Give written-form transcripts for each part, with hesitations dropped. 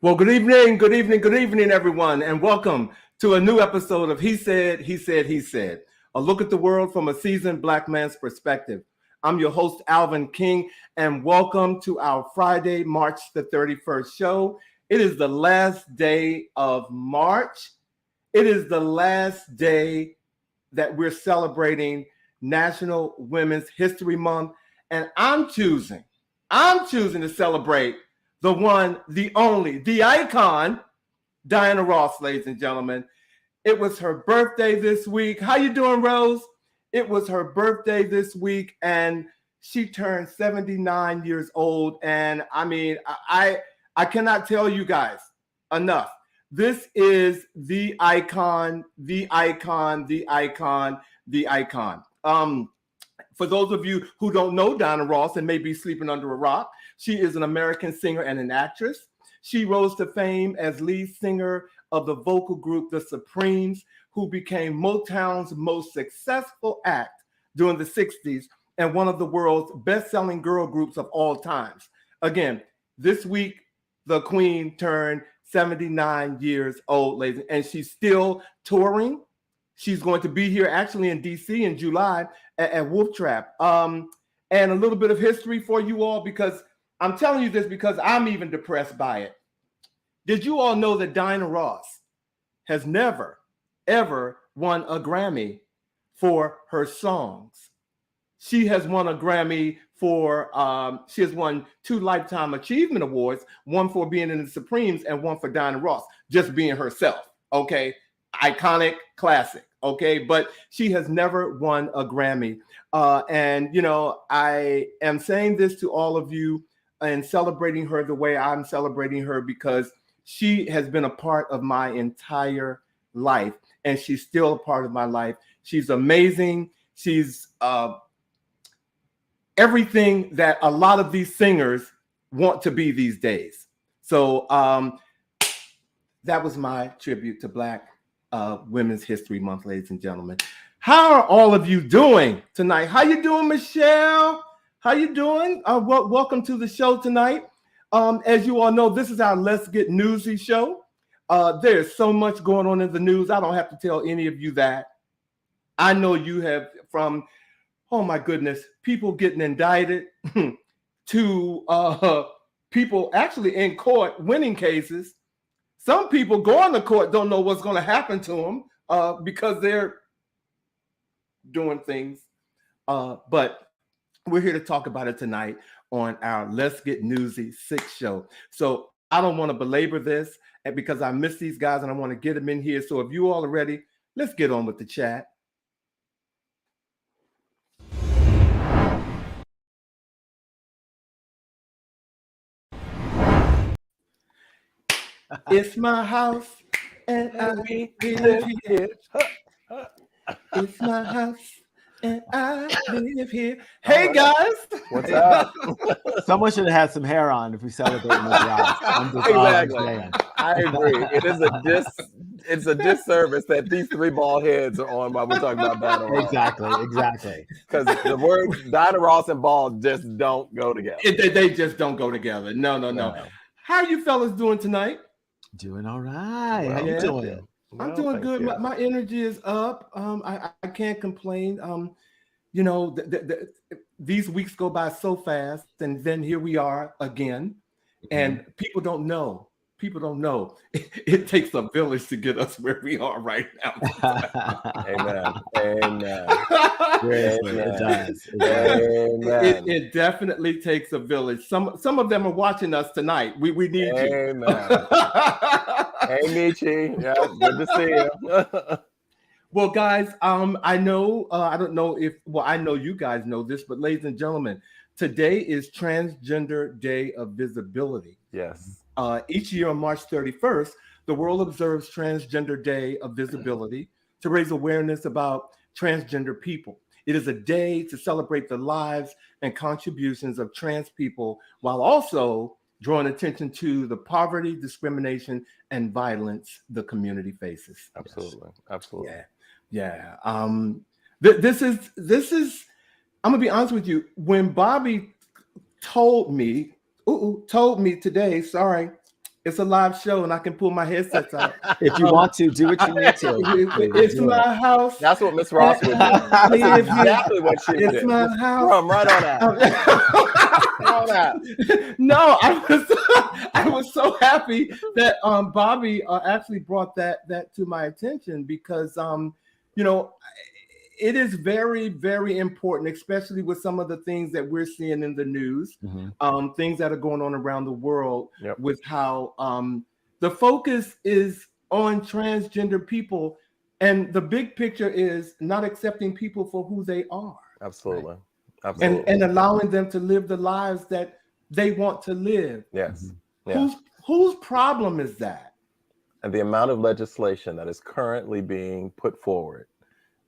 Well, good evening, everyone, and welcome to a new episode of He Said, He Said, He Said, a look at the world from a seasoned Black man's perspective. I'm your host, Alvin King, and welcome to our Friday, March the 31st show. It is the last day of March. It is the last day that we're celebrating National Women's History Month, and I'm choosing to celebrate the one, the only, the icon, Diana Ross, ladies and gentlemen. It was her birthday this week. How you doing, Rose? It was her birthday this week, and she turned 79 years old. And I mean, I cannot tell you guys enough. This is the icon, the icon, the icon, the icon. For those of you who don't know Diana Ross and may be sleeping under a rock, she is an American singer and an actress. She rose to fame as lead singer of the vocal group The Supremes, who became Motown's most successful act during the 60s and one of the world's best-selling girl groups of all times. Again, this week, the Queen turned 79 years old, ladies, and she's still touring. She's going to be here actually in DC in July at Wolf Trap. And a little bit of history for you all, because I'm telling you this because I'm even depressed by it. Did you all know that Diana Ross has never, ever won a Grammy for her songs? She has won a Grammy for, she has won 2 Lifetime Achievement Awards, one for being in the Supremes and one for Diana Ross, just being herself, okay? Iconic, classic, okay? But she has never won a Grammy. And, you know, I am saying this to all of you and celebrating her the way I'm celebrating her, because she has been a part of my entire life, and she's still a part of my life. She's amazing. She's everything that a lot of these singers want to be these days. So that was my tribute to Black Women's History Month, ladies and gentlemen. How are all of you doing tonight? How you doing, Michelle? How you doing? Welcome to the show tonight. As you all know, this is our Let's Get Newsy show. There's so much going on in the news. I don't have to tell any of you that. I know you have, from, oh my goodness, people getting indicted to people actually in court winning cases. Some people going to court don't know what's going to happen to them because they're doing things. But we're here to talk about it tonight on our Let's Get Newsy 6 show. So I don't want to belabor this because I miss these guys and I want to get them in here. So if you all are ready, let's get on with the chat. It's my house and I live here. It's my house and I live here. Hey guys, what's up? Someone should have had some hair on if we celebrate Miss Ross. Exactly. I agree. It's a disservice that these 3 bald heads are on while we're talking about Diana Ross. Exactly. Because the word Diana Ross and bald just don't go together. They just don't go together. No. How are you fellas doing tonight? Doing all right. Well, How you doing? I'm doing good. My energy is up. I can't complain. You know, these weeks go by so fast, and then here we are again. And people don't know. It takes a village to get us where we are right now. Amen. It does. It definitely takes a village. Some of them are watching us tonight. We need you. Amen. Hey, Michi. Yeah, good to see you. Well, guys, I know, I don't know if, well, I know you guys know this, but ladies and gentlemen, today is Transgender Day of Visibility. Yes. Each year on March 31st, the world observes Transgender Day of Visibility to raise awareness about transgender people. It is a day to celebrate the lives and contributions of trans people while also drawing attention to the poverty, discrimination, and violence the community faces. Absolutely. Yeah. This is. I'm gonna be honest with you. When Bobby told me today, sorry, It's a live show, and I can pull my headsets out. If you want to, do what you need to. It's my house. That's what Miss Ross would do. That's exactly what she would do. It's my house. Come right on out. Come on out. No, I was so happy that Bobby actually brought that to my attention because you know, it is very, very important, especially with some of the things that we're seeing in the news, things that are going on around the world with how the focus is on transgender people. And the big picture is not accepting people for who they are. Absolutely. Right? Absolutely. And allowing them to live the lives that they want to live. Yes. Yeah. Whose problem is that? And the amount of legislation that is currently being put forward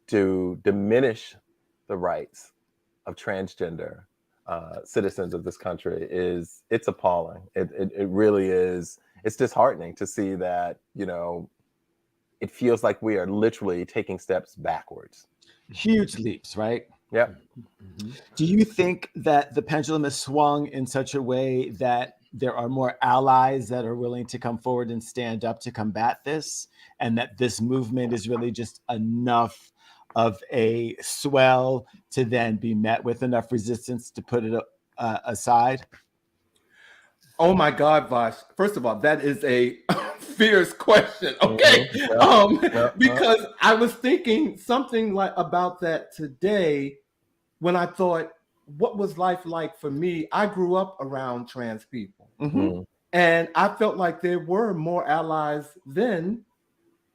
to diminish the rights of transgender citizens of this country it's appalling. It really is. It's disheartening to see that, you know, it feels like we are literally taking steps backwards. Huge leaps, right? Yeah. Do you think that the pendulum has swung in such a way that there are more allies that are willing to come forward and stand up to combat this, and that this movement is really just enough of a swell to then be met with enough resistance to put it aside? Oh my God, Vash. First of all, that is a fierce question. Okay. Because I was thinking something like about that today when I thought, what was life like for me? I grew up around trans people. And I felt like there were more allies then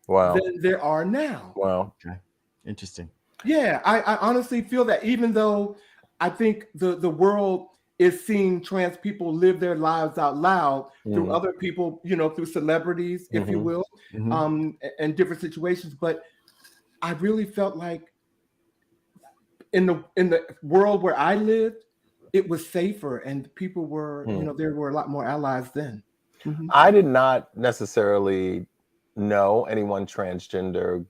than there are now. Wow. Okay. Interesting. Yeah, I honestly feel that, even though I think the world is seeing trans people live their lives out loud through other people, you know, through celebrities, if you will, and different situations. But I really felt like in the world where I lived, it was safer, and people were, you know, there were a lot more allies then. I did not necessarily know anyone transgender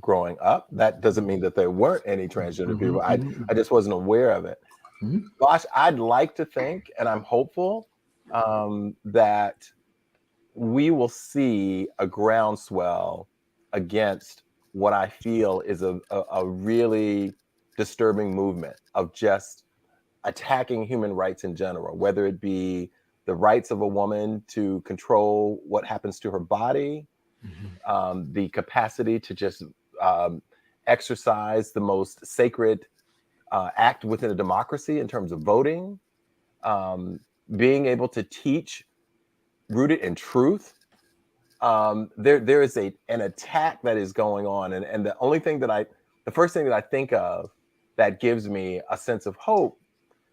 growing up. That doesn't mean that there weren't any transgender people. I just wasn't aware of it. Gosh, I'd like to think, and I'm hopeful, that we will see a groundswell against what I feel is a really disturbing movement of just attacking human rights in general, whether it be the rights of a woman to control what happens to her body, the capacity to just exercise the most sacred act within a democracy in terms of voting, being able to teach rooted in truth. There is an attack that is going on, and the first thing that I think of that gives me a sense of hope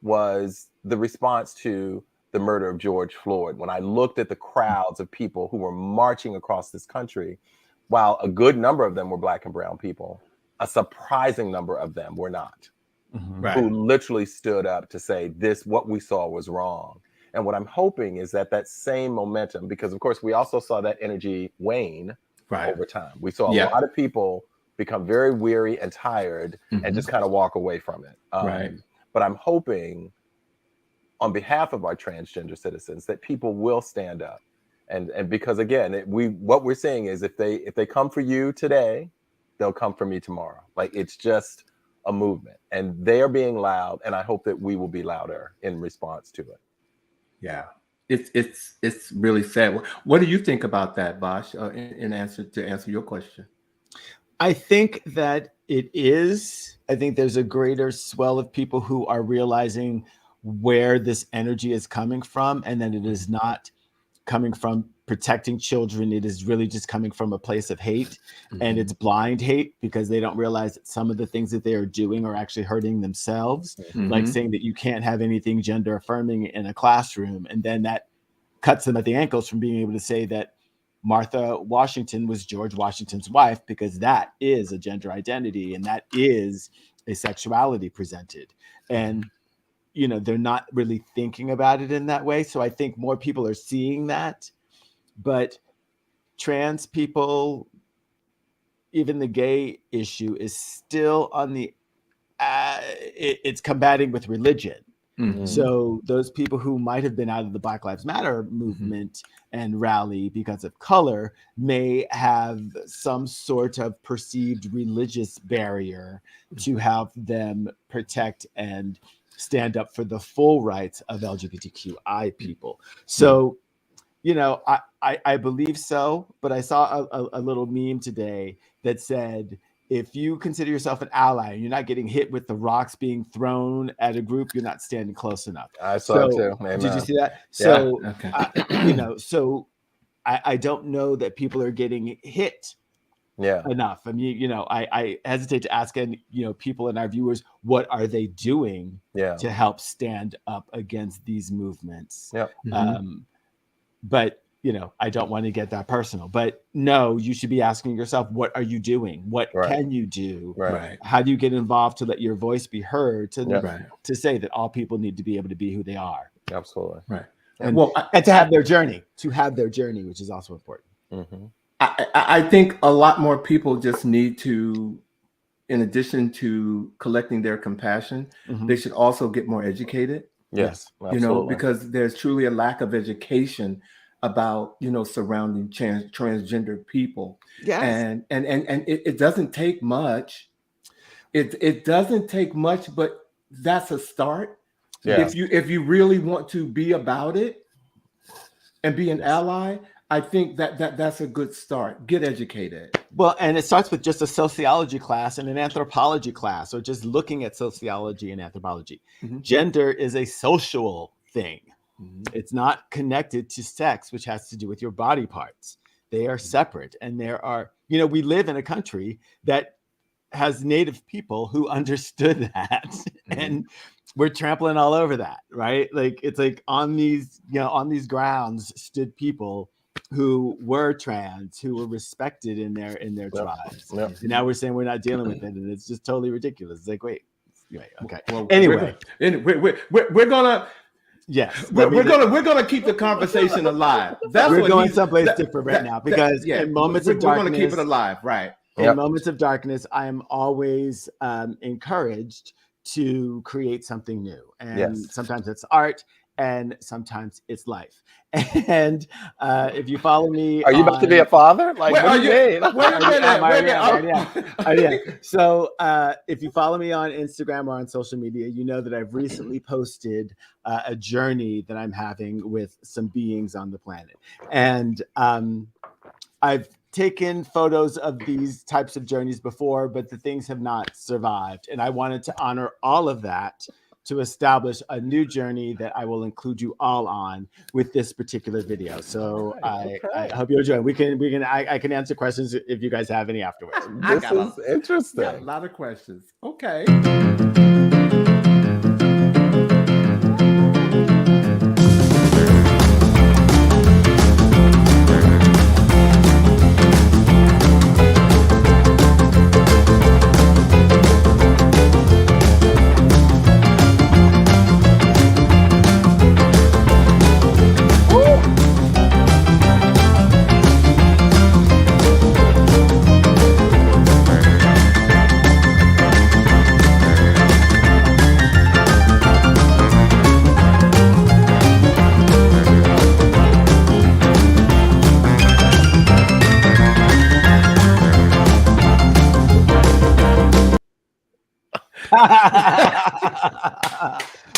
was the response to the murder of George Floyd. When I looked at the crowds of people who were marching across this country, while a good number of them were Black and brown people, a surprising number of them were not, who literally stood up to say what we saw was wrong. And what I'm hoping is that same momentum, because of course we also saw that energy wane over time. We saw a lot of people become very weary and tired and just kind of walk away from it. But I'm hoping on behalf of our transgender citizens that people will stand up. And because again, what we're saying is if they come for you today, they'll come for me tomorrow. Like, it's just a movement, and they are being loud, and I hope that we will be louder in response to it. Yeah, it's really sad. What do you think about that, Vash? In answer your question, I think that it is. I think there's a greater swell of people who are realizing where this energy is coming from, and that it is not coming from protecting children. It is really just coming from a place of hate, and it's blind hate, because they don't realize that some of the things that they are doing are actually hurting themselves. Like saying that you can't have anything gender affirming in a classroom, and then that cuts them at the ankles from being able to say that Martha Washington was George Washington's wife, because that is a gender identity and that is a sexuality presented. And you know, they're not really thinking about it in that way. So I think more people are seeing that. But trans people, even the gay issue, is still on the it's combating with religion. Mhm. So those people who might have been out of the Black Lives Matter movement and rally because of color may have some sort of perceived religious barrier to have them protect and stand up for the full rights of LGBTQI people. So, I believe so, but I saw a little meme today that said, if you consider yourself an ally and you're not getting hit with the rocks being thrown at a group, you're not standing close enough. I saw it too. Did you Amen. see that? Yeah. So, Okay. so I don't know that people are getting hit Yeah. enough. I mean, I hesitate to ask, and people and our viewers, what are they doing to help stand up against these movements? Yeah. But I don't want to get that personal. But no, you should be asking yourself, what are you doing? What can you do? Right. How do you get involved to let your voice be heard? Right. To say that all people need to be able to be who they are. Absolutely. Right. And, Well, and to have their journey, which is also important. Mm-hmm. I think a lot more people just need to, in addition to collecting their compassion, they should also get more educated. Yes. Absolutely. Because there's truly a lack of education about surrounding transgender people. Yes. And it doesn't take much. It doesn't take much, but that's a start. Yeah. If you really want to be about it and be an ally, I think that's a good start. Get educated. Well, and it starts with just a sociology class and an anthropology class, or just looking at sociology and anthropology. Gender is a social thing. It's not connected to sex, which has to do with your body parts. They are separate. And there are, we live in a country that has Native people who understood that. And we're trampling all over that, right? Like, it's like on these grounds stood people who were trans, who were respected in their tribes. And now we're saying we're not dealing with it, and it's just totally ridiculous. It's like, wait, okay. Well, anyway, we're gonna. Yes, we're gonna keep the conversation alive. We're going someplace different right now, because in moments of darkness, we're gonna keep it alive, right? In moments of darkness, I am always encouraged to create something new, and sometimes it's art, and sometimes it's life. And if you follow me, are you about to be a father? Like, what do you mean? So if you follow me on Instagram or on social media, you know that I've recently posted a journey that I'm having with some beings on the planet. And I've taken photos of these types of journeys before, but the things have not survived. And I wanted to honor all of that to establish a new journey that I will include you all on with this particular video. So I hope you enjoy. I can answer questions if you guys have any afterwards. This is interesting. Got a lot of questions. Okay.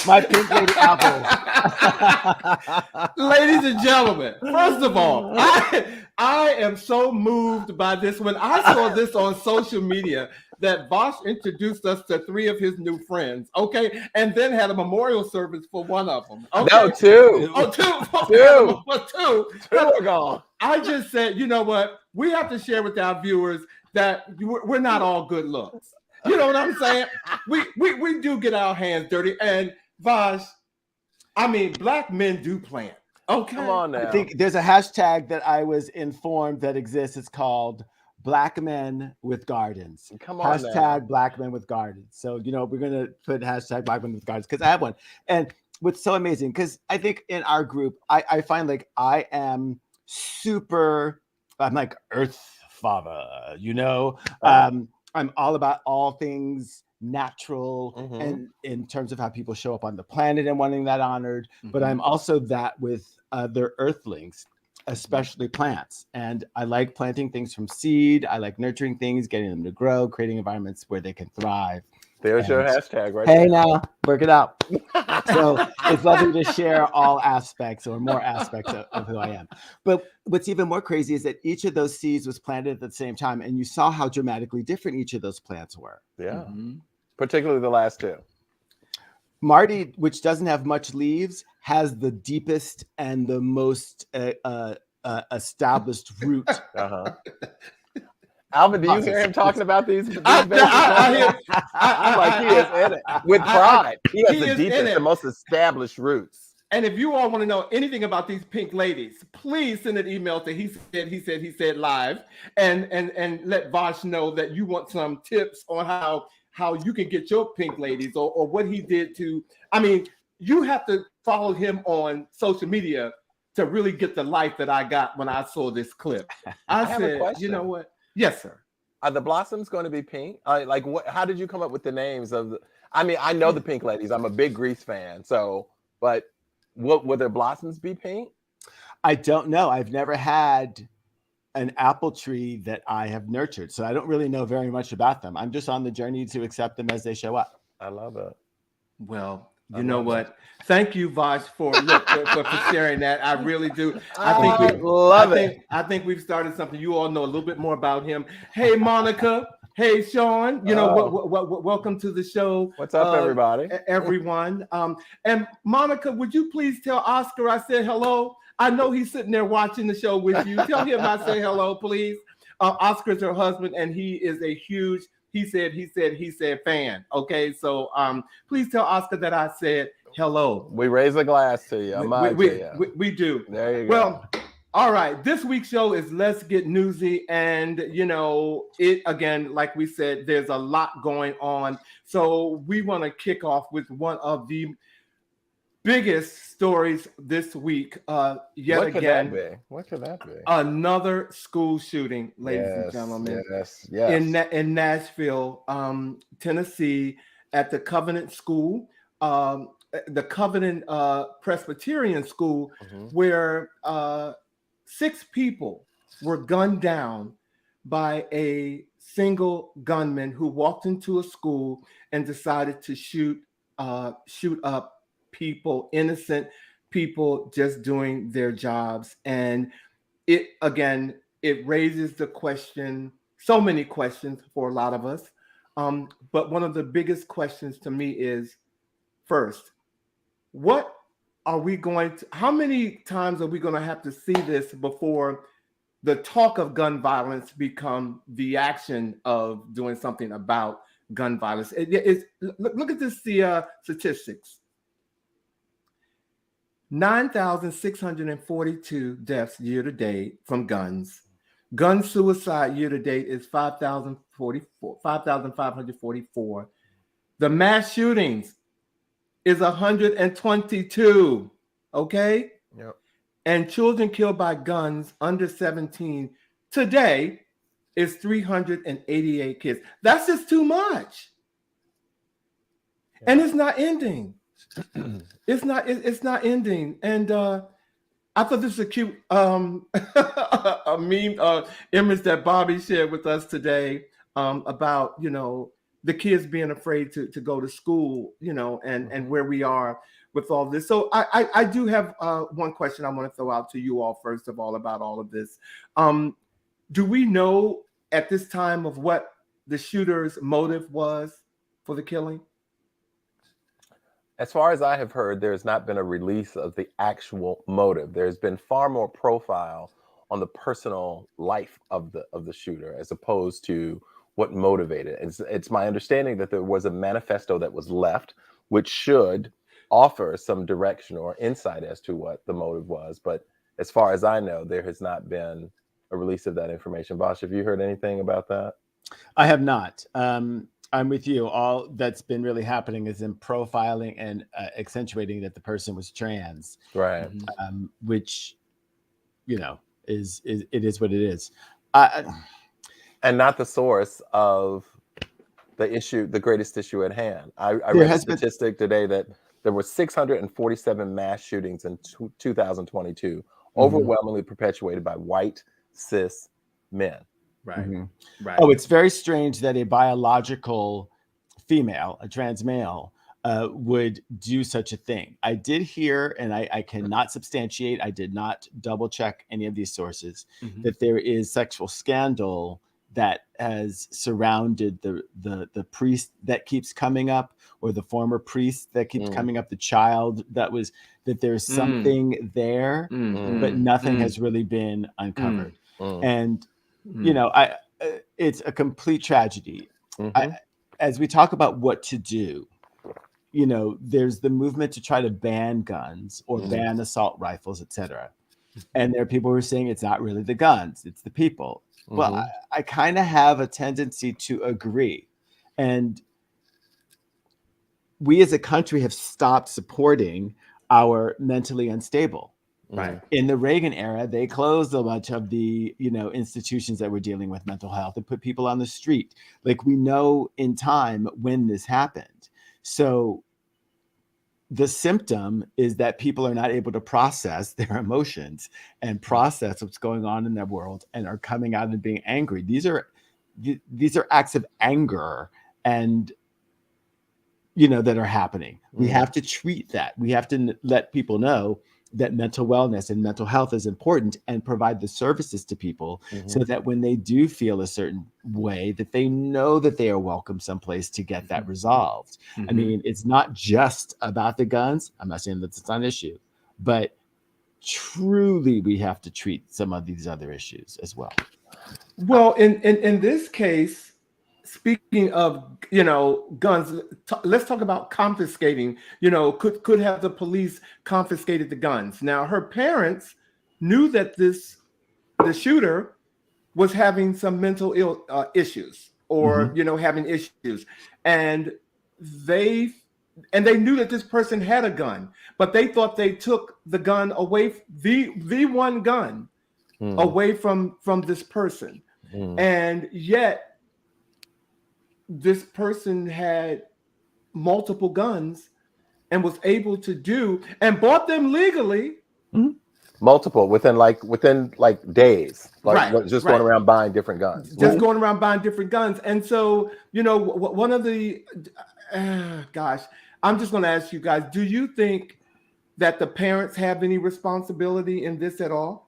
My pink lady apple. Ladies and gentlemen, first of all, I am so moved by this. When I saw this on social media, that Vash introduced us to 3 of his new friends, okay, and then had a memorial service for one of them. Okay? No, 2. Oh, 2. 2. 2 are gone. I just said, you know what? We have to share with our viewers that we're not all good looks. You know what I'm saying? We do get our hands dirty. And Vash, I mean, black men do plant. Okay. Come on now. I think there's a hashtag that I was informed that exists. It's called Black Men with Gardens. Come on hashtag now. Black Men with Gardens. So, we're going to put hashtag Black Men with Gardens because I have one. And what's so amazing, because I think in our group, I find like I am I'm like Earth Father, I'm all about all things natural, Mhm. and in terms of how people show up on the planet and wanting that honored. But Mhm. I'm also that with other earthlings, especially plants. And I like planting things from seed. I like nurturing things, getting them to grow, creating environments where they can thrive. There's your And hashtag right hey, there. now work it out. So it's lovely to share all aspects or more aspects of who I am. But what's even more crazy is that each of those seeds was planted at the same time, and you saw how dramatically different each of those plants were. Yeah. Mhm. Particularly the last two. Marty, which doesn't have much leaves, has the deepest and the most established root. Uh-huh. Alvin, do you hear him talking about these I baby plants? I'm like, he is in it with pride. He has he the is in deepest it. and most established roots. And if you all want to know anything about these pink ladies, please send an email to he said live and let Vash know that you want some tips on how you can get your pink ladies or what he did to. I mean, you have to follow him on social media to really get the life that I got when I saw this clip. I have a said, you know question. what? Yes, sir. Are the blossoms going to be pink? Like, what? How did you come up with the names of the? I mean, I know the pink ladies. I'm a big Grease fan. So, but what will their blossoms be pink? I don't know. I've never had an apple tree that I have nurtured, so I don't really know very much about them. I'm just on the journey to accept them as they show up. I love it. Well, I you know love it. what? Thank you, Vash, for sharing that. I really do. I love it. I think we've started something. You all know a little bit more about him. Hey, Monica. Hey, Sean. You know what? Welcome to the show. What's up, everybody? Everyone. And Monica, would you please tell Oscar I said hello? I know he's sitting there watching the show with you. Tell him I say hello, please. Oscar's her husband, and he is a huge he said fan. Okay, so please tell Oscar that I said hello. We raise a glass to you. We do. There you go. Well, all right. This week's show is Let's Get Newsy, and you know it again. Like we said, there's a lot going on, so we want to kick off with one of the biggest stories this week. Yet what again, could that be? What could that be? Another school shooting, ladies and gentlemen. Yes. In Nashville, Tennessee, at the Covenant School, the Covenant Presbyterian School, where 6 people were gunned down by a single gunman who walked into a school and decided to shoot up people, innocent people just doing their jobs. And it raises the question, so many questions for a lot of us. But one of the biggest questions to me is, first, what are we going to, how many times are we going to have to see this before the talk of gun violence become the action of doing something about gun violence? Look at this, the statistics. 9,642 deaths year to date from guns. Gun suicide year to date is 5,544. The mass shootings is 122. Okay? Yep. And children killed by guns under 17 today is 388 kids. That's just too much. Yeah. And it's not ending. It's not ending. And I thought this was a cute a meme image that Boddie shared with us today about, you know, the kids being afraid to go to school, you know, and where we are with all this. So I do have one question I want to throw out to you all, first of all, about all of this. Do we know at this time of what the shooter's motive was for the killing? As far as I have heard, there's not been a release of the actual motive. There's been far more profile on the personal life of the shooter as opposed to what motivated. It's my understanding that there was a manifesto that was left, which should offer some direction or insight as to what the motive was. But as far as I know, there has not been a release of that information. Vash, have you heard anything about that? I have not. I'm with you. All that's been really happening is in profiling and accentuating that the person was trans, right? Which, you know, is what it is, and not the source of the greatest issue at hand. I There read a has been- statistic today that there were 647 mass shootings in 2022, overwhelmingly perpetuated by white cis men. Right. Right. Oh, it's very strange that a biological female, a trans male, would do such a thing. I did hear, and I cannot substantiate, I did not double check any of these sources, that there is sexual scandal that has surrounded the priest that keeps coming up, or the former priest that keeps coming up, the child that there's something there, but nothing has really been uncovered. And you know, it's a complete tragedy. As we talk about what to do, you know, there's the movement to try to ban guns or ban assault rifles, etc. And there are people who are saying it's not really the guns, it's the people. Well, I kind of have a tendency to agree. And we as a country have stopped supporting our mentally unstable. Right. In the Reagan era, they closed a bunch of the, you know, institutions that were dealing with mental health and put people on the street. Like, we know in time when this happened. So the symptom is that people are not able to process their emotions and process what's going on in their world, and are coming out and being angry. These are acts of anger, and you know, that are happening. We have to treat that. We have to let people know that mental wellness and mental health is important, and provide the services to people so that when they do feel a certain way, that they know that they are welcome someplace to get that resolved. I mean, it's not just about the guns. I'm not saying that it's not an issue, but truly we have to treat some of these other issues as well. Well, in this case, speaking of, you know, guns, let's talk about confiscating. You know, could have the police confiscated the guns? Now, her parents knew that the shooter was having some mental issues, or you know, having issues, and they knew that this person had a gun, but they thought they took the gun away, the one gun away from this person, and yet this person had multiple guns and was able to do and bought them legally. Multiple within days, just going around buying different guns. Going around buying different guns. And so, you know, one of the gosh, I'm just going to ask you guys, do you think that the parents have any responsibility in this at all?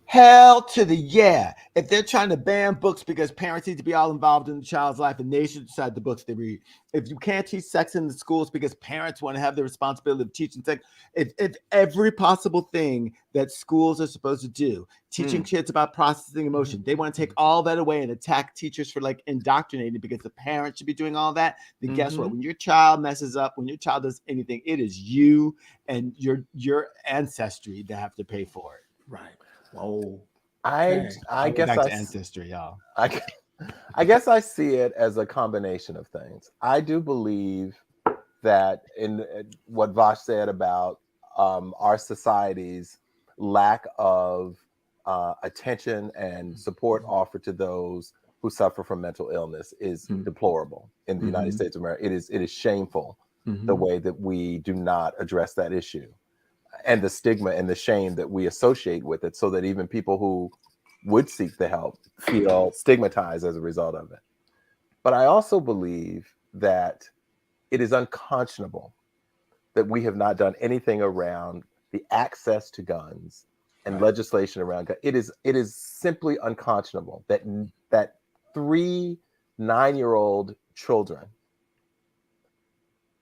Hell to the yeah. If they're trying to ban books because parents need to be all involved in the child's life and they should decide the books they read. If you can't teach sex in the schools because parents want to have the responsibility of teaching sex, if every possible thing that schools are supposed to do, teaching kids about processing emotion, they want to take all that away and attack teachers for like indoctrinating because the parents should be doing all that, then guess what? When your child messes up, when your child does anything, it is you and your ancestry that have to pay for it. Right. Oh, I guess ancestry, y'all. I guess I see it as a combination of things. I do believe that in what Vash said about our society's lack of attention and support offered to those who suffer from mental illness is deplorable in the United States of America. It is shameful the way that we do not address that issue, and the stigma and the shame that we associate with it, so that even people who would seek the help feel stigmatized as a result of it. But I also believe that it is unconscionable that we have not done anything around the access to guns and legislation around guns. It is simply unconscionable that 3 9-year-old children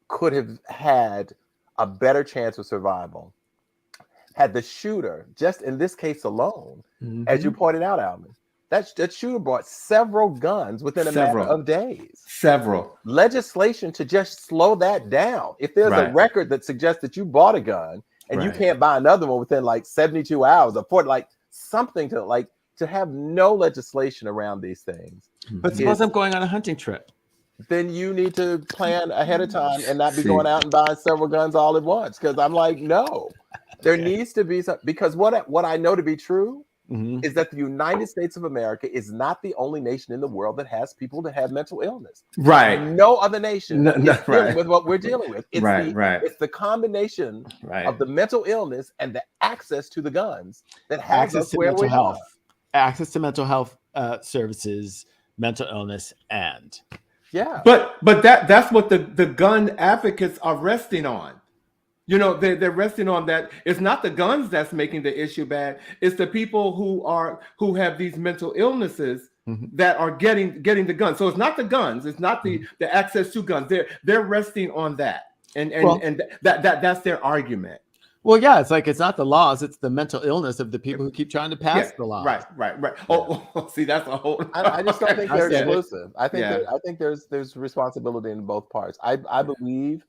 could have had a better chance of survival had the shooter, just in this case alone, as you pointed out, Alvin, that shooter bought several guns within a matter of days. Several. Legislation to just slow that down. If there's a record that suggests that you bought a gun and you can't buy another one within like 72 hours, or like something to have no legislation around these things. But suppose I'm going on a hunting trip. Then you need to plan ahead of time and not be going out and buying several guns all at once. Because I'm like, no. There needs to be some, because what I know to be true is that the United States of America is not the only nation in the world that has people that have mental illness. Right. No other nation is dealing right. with what we're dealing with. It's Right. it's the combination Right. of the mental illness and the access to the guns that has Access us to where mental we health. are. Access to mental health services, mental illness, and But that's what the gun advocates are resting on. You know, they're resting on that. It's not the guns that's making the issue bad. It's the people who have these mental illnesses that are getting the guns. So it's not the guns. It's not the access to guns. They're resting on that, and that's their argument. Well, yeah, it's like it's not the laws; it's the mental illness of the people who keep trying to pass the laws. Right. Oh, see, that's a whole. I just don't think they're exclusive. I think Yeah. I think there's responsibility in both parts. I believe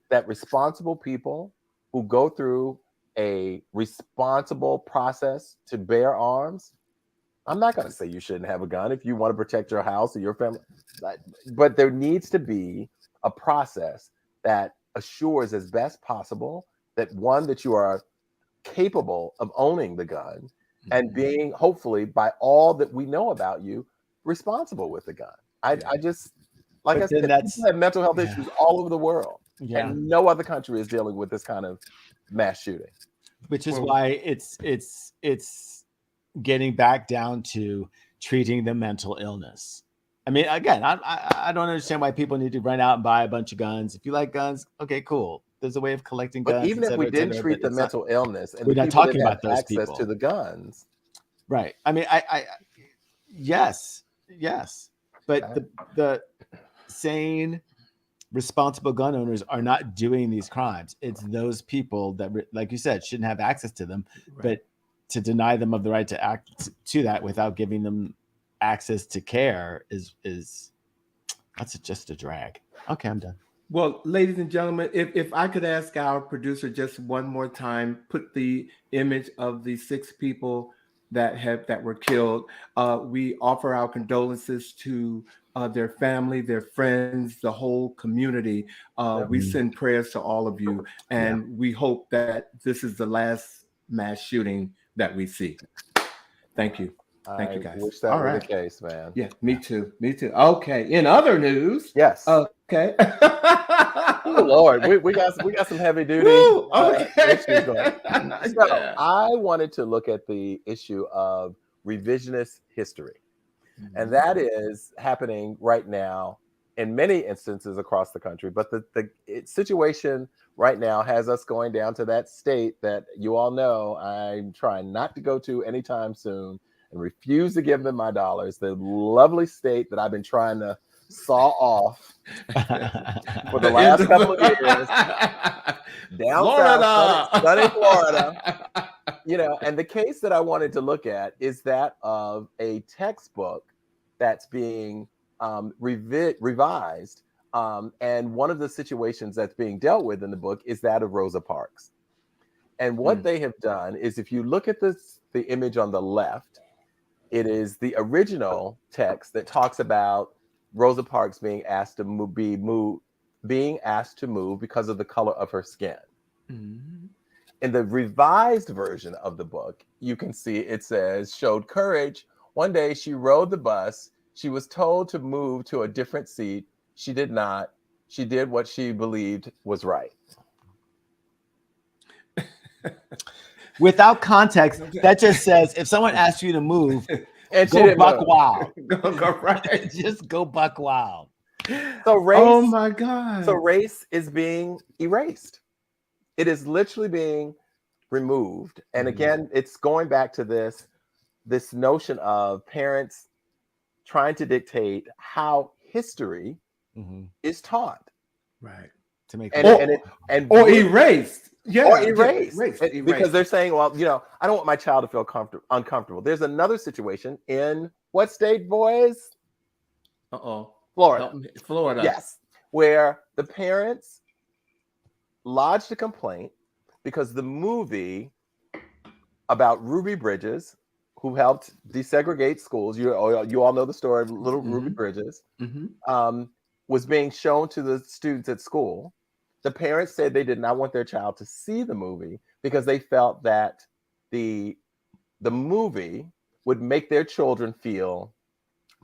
that responsible people who go through a responsible process to bear arms. I'm not going to say you shouldn't have a gun if you want to protect your house or your family, but there needs to be a process that assures as best possible that one, that you are capable of owning the gun and being, hopefully, by all that we know about you, responsible with the gun. I just, like I said, people have mental health issues all over the world, and no other country is dealing with this kind of mass shooting. Which is why it's getting back down to treating the mental illness. I mean, again, I don't understand why people need to run out and buy a bunch of guns. If you like guns, okay, cool. There's a way of collecting guns. But even if we didn't treat the mental illness, and we're not talking about those access people to the guns, right? I mean, yes, but the sane, responsible gun owners are not doing these crimes. It's those people that, like you said, shouldn't have access to them, but to deny them of the right to act to that without giving them access to care is that's just a drag. Okay, I'm done. Well, ladies and gentlemen, if I could ask our producer just one more time, put the image of the 6 people that were killed. We offer our condolences to their family, their friends, the whole community. We send prayers to all of you, and we hope that this is the last mass shooting that we see. Thank you. Thank you, guys. I wish that were the case, man. Yeah, me too. Okay. In other news, yes. Okay. Oh Lord, we got some heavy duty issues going. So I wanted to look at the issue of revisionist history, and that is happening right now in many instances across the country. But the situation right now has us going down to that state that you all know I'm trying not to go to anytime soon, and refuse to give them my dollars. The lovely state that I've been trying to saw off for the last couple of years, down Florida. south, sunny Florida. You know, and the case that I wanted to look at is that of a textbook that's being revised, and one of the situations that's being dealt with in the book is that of Rosa Parks. And what they have done is, if you look at the image on the left, it is the original text that talks about Rosa Parks being asked to move because of the color of her skin. In the revised version of the book, you can see it says, showed courage. One day she rode the bus. She was told to move to a different seat. She did not. She did what she believed was right. Without context, that just says if someone asks you to move, and go buck wild. Go right. Just go buck wild. So race. Oh my God. So race is being erased. It is literally being removed. And again, it's going back to this notion of parents trying to dictate how history is taught. Right. To make or erased. Yeah, or erased. Erased. Because they're saying, well, you know, I don't want my child to feel uncomfortable. There's another situation in what state, boys? Florida. Florida. Yes. Where the parents lodged a complaint because the movie about Ruby Bridges, who helped desegregate schools, you all know the story of little Ruby Bridges, was being shown to the students at school. The parents said they did not want their child to see the movie because they felt that the the movie would make their children feel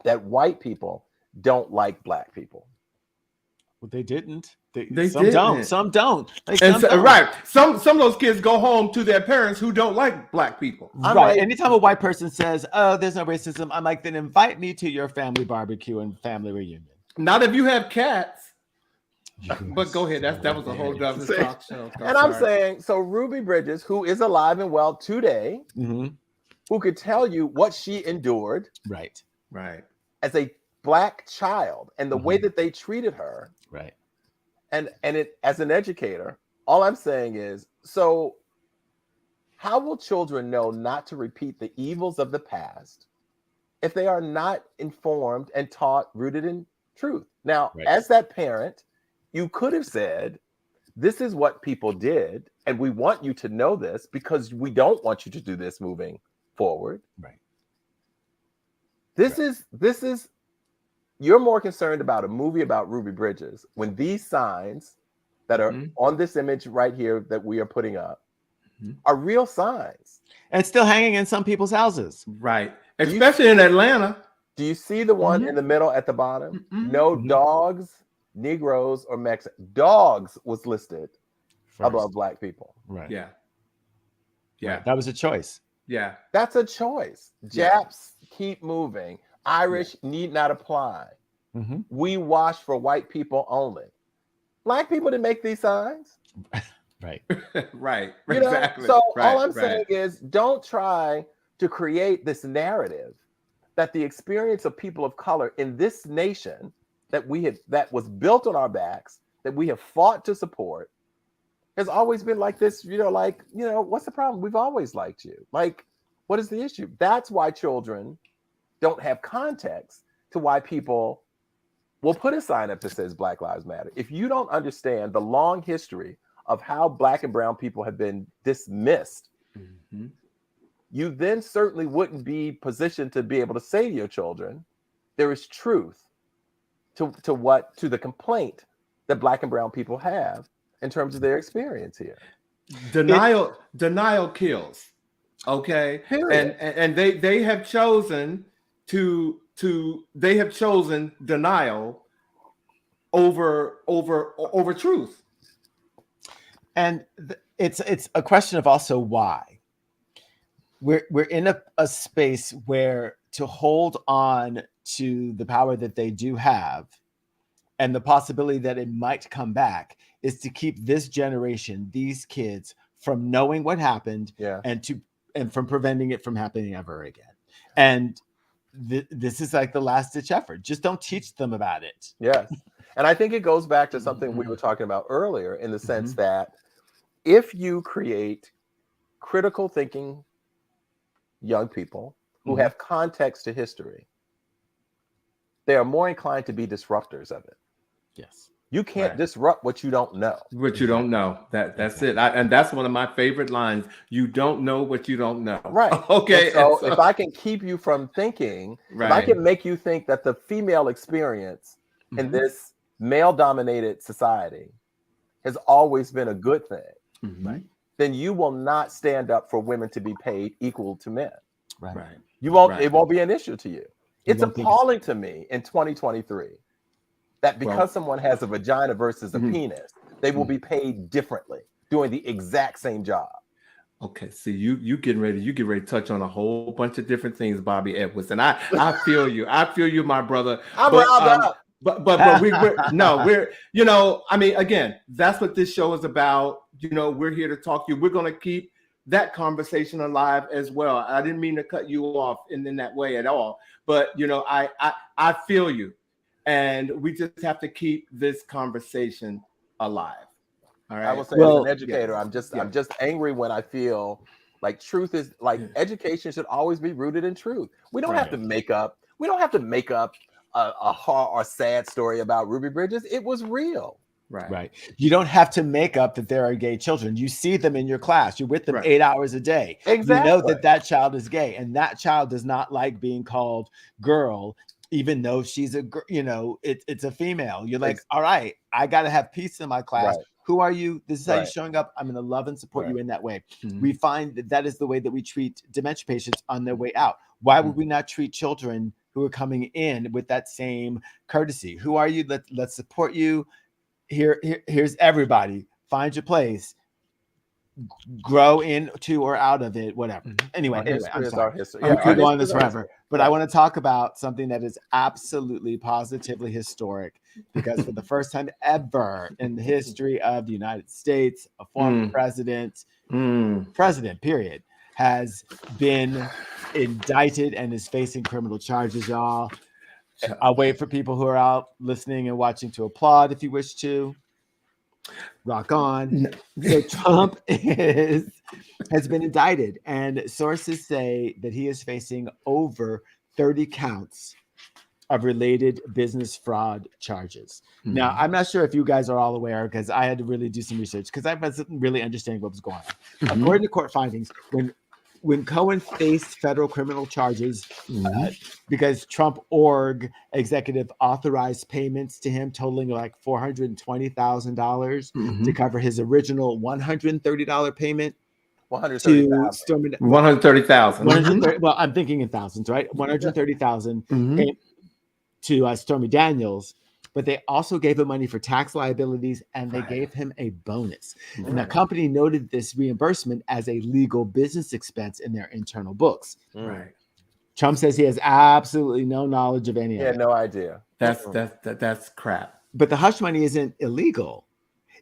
that white people don't like black people. Well, they didn't. They some didn't. don't. Some don't. Like, And some don't. right, some of those kids go home to their parents who don't like black people. Right. Like, Anytime a white person says, "Oh, there's no racism," I'm like, then invite me to your family barbecue and family reunion. Not if you have cats. But go ahead. That was a whole other talk show. And I'm saying, so Ruby Bridges, who is alive and well today, who could tell you what she endured, right, as a black child, and the way that they treated her, right, and it, as an educator, all I'm saying is, so how will children know not to repeat the evils of the past if they are not informed and taught, rooted in truth? Now, as that parent, you could have said, this is what people did, and we want you to know this because we don't want you to do this moving forward. Right. This is you're more concerned about a movie about Ruby Bridges when these signs that are on this image right here that we are putting up are real signs. And still hanging in some people's houses. Right. Especially in Atlanta. Do you see the one in the middle at the bottom? No dogs, Negroes, or Mexicans. Dogs was listed above black people. Right. Yeah. Right. That was a choice. Yeah. That's a choice. Japs keep moving. Irish need not apply. We wash for white people only. Black people didn't make these signs. Right. Right. You know? Exactly. So all I'm saying is, don't try to create this narrative that the experience of people of color in this nation that was built on our backs, that we have fought to support, has always been like this. What's the problem? We've always liked you. Like, what is the issue? That's why children don't have context to why people will put a sign up that says Black Lives Matter. If you don't understand the long history of how black and brown people have been dismissed, you then certainly wouldn't be positioned to be able to say to your children, there is truth to the complaint that black and brown people have in terms of their experience here. Denial kills. Okay. Period. And they have chosen they have chosen denial over truth. And it's a question of also why. We're in a space where to hold on to the power that they do have and the possibility that it might come back is to keep this generation, these kids, from knowing what happened and from preventing it from happening ever again. And this is like the last ditch effort. Just don't teach them about it. Yes. And I think it goes back to something we were talking about earlier, in the sense that if you create critical thinking young people who have context to history, they are more inclined to be disruptors of it. Yes. You can't disrupt what you don't know. What you don't know. That's it. And that's one of my favorite lines. You don't know what you don't know. Right. Okay. So if I can keep you from thinking, if I can make you think that the female experience in this male-dominated society has always been a good thing, then you will not stand up for women to be paid equal to men. Right. You won't. It won't be an issue to you. It's appalling to me in 2023 that because someone has a vagina versus a penis, they will be paid differently doing the exact same job. Okay, see, you get ready to touch on a whole bunch of different things, Bobby Edwards, and I feel you. I feel you, my brother. But we're I mean, again, that's what this show is about. We're here to talk to you. We're going to keep that conversation alive as well. I didn't mean to cut you off in that way at all, but I feel you. And we just have to keep this conversation alive. All right. I will say, as an educator, I'm just angry when I feel like truth is like education should always be rooted in truth. We don't have to make up. We don't have to make up a hard or sad story about Ruby Bridges. It was real. Right. You don't have to make up that there are gay children. You see them in your class. You're with them 8 hours a day. Exactly. You know that child is gay, and that child does not like being called girl, even though she's it's a female. You're like, all right, I got to have peace in my class. Who are you? This is how you're Right. showing up. I'm going to love and support you Right. in that way. Mhm. We find that that is the way that we treat dementia patients on their way out. Why would we not treat children who are coming in with that same courtesy? Who are you? Let's support you. Here's everybody. Find your place. Grow into or out of it, whatever. Anyway, Our I'm history is sorry. our history. We Yeah, could our go on history this is our forever, history. but I want to talk about something that is absolutely positively historic, because for the first time ever in the history of the United States, a former president period, has been indicted and is facing criminal charges, y'all. I'll wait for people who are out listening and watching to applaud if you wish to. Rock on. So Trump has been indicted, and sources say that he is facing over 30 counts of related business fraud charges. Now, I'm not sure if you guys are all aware, because I had to really do some research because I wasn't really understanding what was going on. According to court findings, when Cohen faced federal criminal charges because Trump org executive authorized payments to him totaling like $420,000 to cover his original $130 payment to Stormy. 130,000. 130. Well, I'm thinking in thousands, right? 130,000 to Stormy Daniels, but they also gave him money for tax liabilities, and they gave him a bonus. And the company noted this reimbursement as a legal business expense in their internal books. Right. Trump says he has absolutely no knowledge of any He of had it. no idea. That's crap. But the hush money isn't illegal.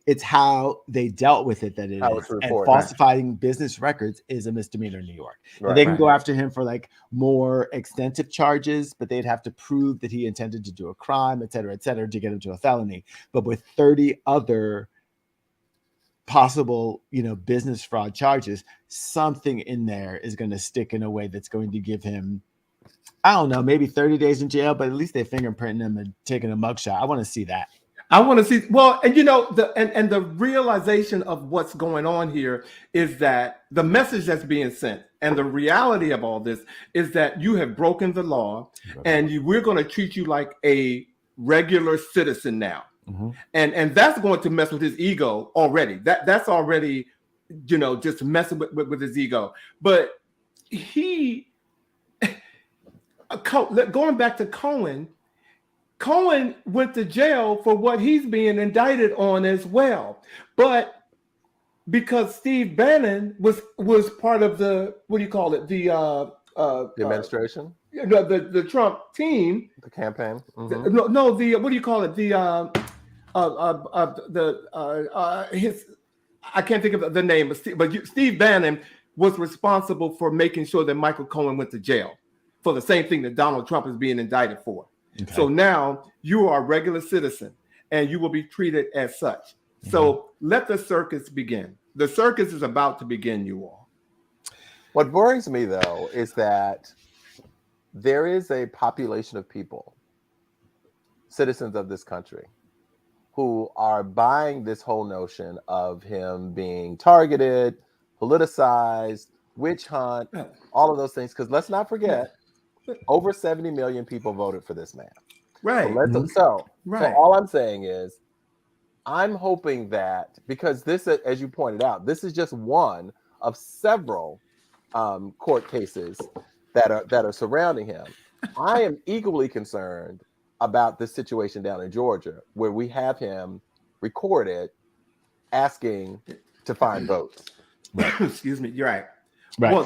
It's how they dealt with it that it How is. it's And reported. falsifying business records is a misdemeanor in New York. And Right. they can go after him for like more extensive charges, but they'd have to prove that he intended to do a crime, et cetera, to get him to a felony. But with 30 other possible, business fraud charges, something in there is going to stick in a way that's going to give him, I don't know, maybe 30 days in jail, but at least they're fingerprinting him and taking a mugshot. I want to see that. I want to see, well, and the realization of what's going on here is that the message that's being sent and the reality of all this is that you have broken the law, and we're going to treat you like a regular citizen now. And that's going to mess with his ego already. That's already, just messing with his ego. But going back to Cohen went to jail for what he's being indicted on as well. But because Steve Bannon was part of the, what do you call it? The administration? The Trump team. The campaign? No, the, what do you call it? His, I can't think of the name, but Steve Bannon was responsible for making sure that Michael Cohen went to jail for the same thing that Donald Trump is being indicted for. Okay. So now you are a regular citizen and you will be treated as such. So let the circus begin. The circus is about to begin, you all. What worries me, though, is that there is a population of people, citizens of this country, who are buying this whole notion of him being targeted, politicized, witch hunt, all of those things. Because let's not forget, over 70 million people voted for this man. Right. So all I'm saying is, I'm hoping that, because this, as you pointed out, this is just one of several court cases that are surrounding him. I am equally concerned about this situation down in Georgia, where we have him recorded asking to find votes. Right. Excuse me. You're right. Right. Well,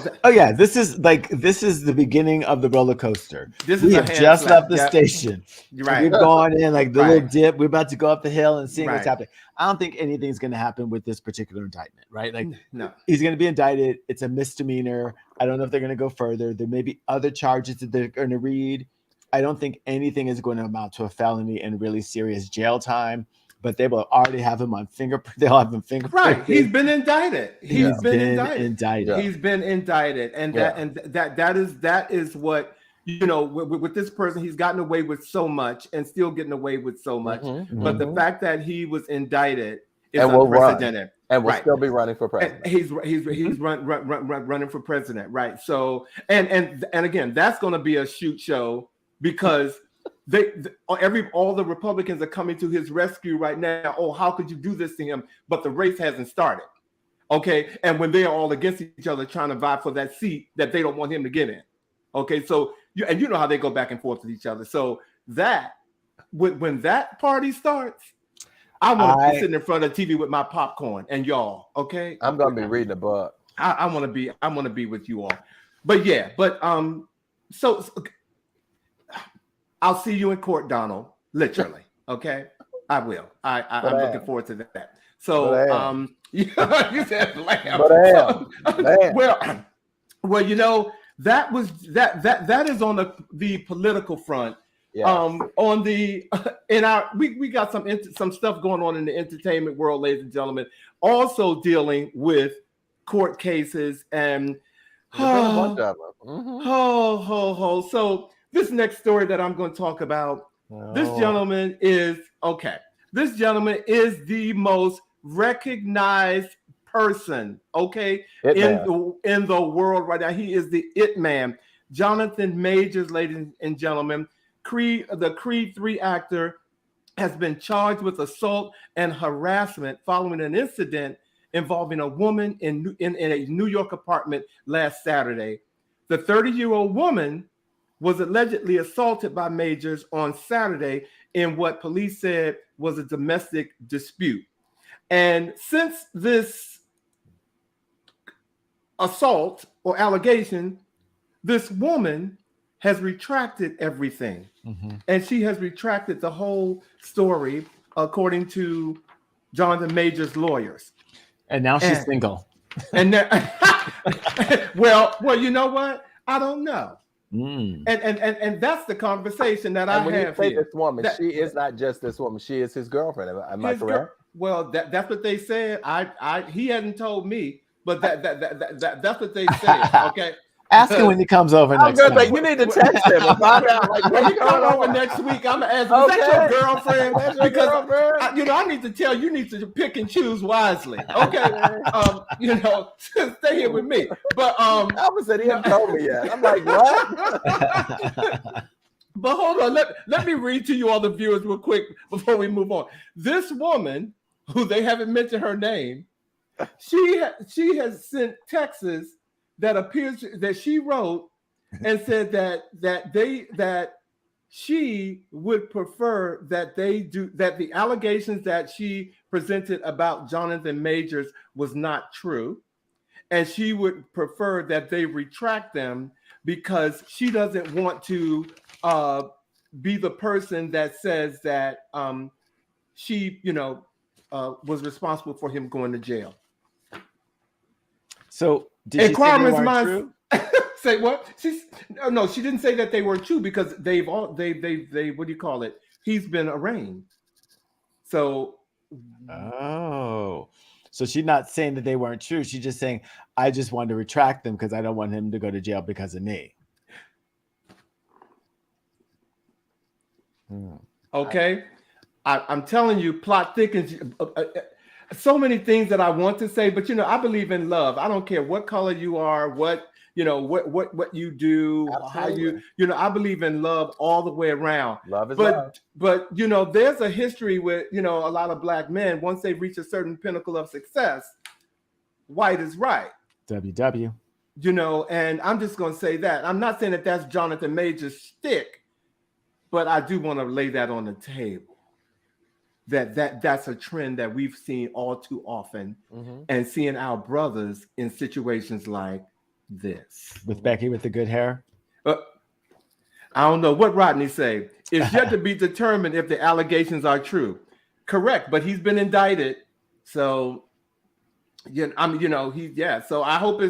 this is the beginning of the roller coaster. We have just left the station. Right. We've gone in like the little dip. We're about to go up the hill and see what's happening. I don't think anything's going to happen with this particular indictment, right? Like, no, he's going to be indicted. It's a misdemeanor. I don't know if they're going to go further. There may be other charges that they're going to read. I don't think anything is going to amount to a felony and really serious jail time. But they will already have him on fingerprint. They'll have him fingerprinted. Right. He's been indicted. He's been indicted. He's been indicted, and that is what, with this person, he's gotten away with so much and still getting away with so much. But the fact that he was indicted is unprecedented. And will still be running for president. And he's running for president, right? So and again, that's going to be a shoot show, because all the Republicans are coming to his rescue right now. Oh, how could you do this to him? But the race hasn't started. Okay, and when they are all against each other trying to vie for that seat that they don't want him to get in. Okay, so you know how they go back and forth with each other. So that when that party starts, I want to be sitting in front of the TV with my popcorn and y'all. Okay, I'm gonna be reading a book. I want to be with you all. But yeah, so I'll see you in court, Donald. Literally. Okay, I will. I'm looking forward to that. So you said lamb. Well, you know, that is on the political front. Yes. On the we got some stuff going on in the entertainment world, ladies and gentlemen, also dealing with court cases and so this next story that I'm going to talk about, this gentleman is the most recognized person, in the world right now. He is the it man. Jonathan Majors, ladies and gentlemen, the Creed 3 actor, has been charged with assault and harassment following an incident involving a woman in a New York apartment last Saturday. The 30-year-old woman was allegedly assaulted by Majors on Saturday in what police said was a domestic dispute. And since this assault or allegation, this woman has retracted everything. Mm-hmm. And she has retracted the whole story, according to Jonathan Majors' lawyers. And now she's single. And well, you know what? I don't know. And that's the conversation that I have here. This woman, she is not just this woman. She is his girlfriend. Am I correct? Well, that's what they said. He hadn't told me, but that's what they said. Okay. Ask him when he comes over next week. You need to text him and find out. Like, when he comes over next week, I'm gonna ask him, is that your girlfriend? That's your girlfriend. I need to tell you need to pick and choose wisely. Okay. Stay here with me. But Alvin said he hasn't told me yet. I'm like, what? But hold on, let me read to you all the viewers real quick before we move on. This woman, who they haven't mentioned her name, she has sent texts that appears that she wrote and said that she would prefer that the allegations that she presented about Jonathan Majors was not true, and she would prefer that they retract them because she doesn't want to be the person that says that she was responsible for him going to jail. So did she say they weren't true? Say what? She didn't say that they were true because they what do you call it? He's been arraigned. So so she's not saying that they weren't true. She's just saying, I just wanted to retract them because I don't want him to go to jail because of me. Okay. I'm telling you, plot thickens. So many things that I want to say, but I believe in love. I don't care what color you are, what you do, absolutely. How you I believe in love all the way around. Love is love. But there's a history with a lot of black men. Once they reach a certain pinnacle of success, white is right. WW. And I'm just gonna say that. I'm not saying that that's Jonathan Majors' shtick, but I do want to lay that on the table. That's a trend that we've seen all too often, and seeing our brothers in situations like this. With Becky with the good hair? I don't know what Rodney say. It's yet to be determined if the allegations are true. Correct, but he's been indicted. So so I hope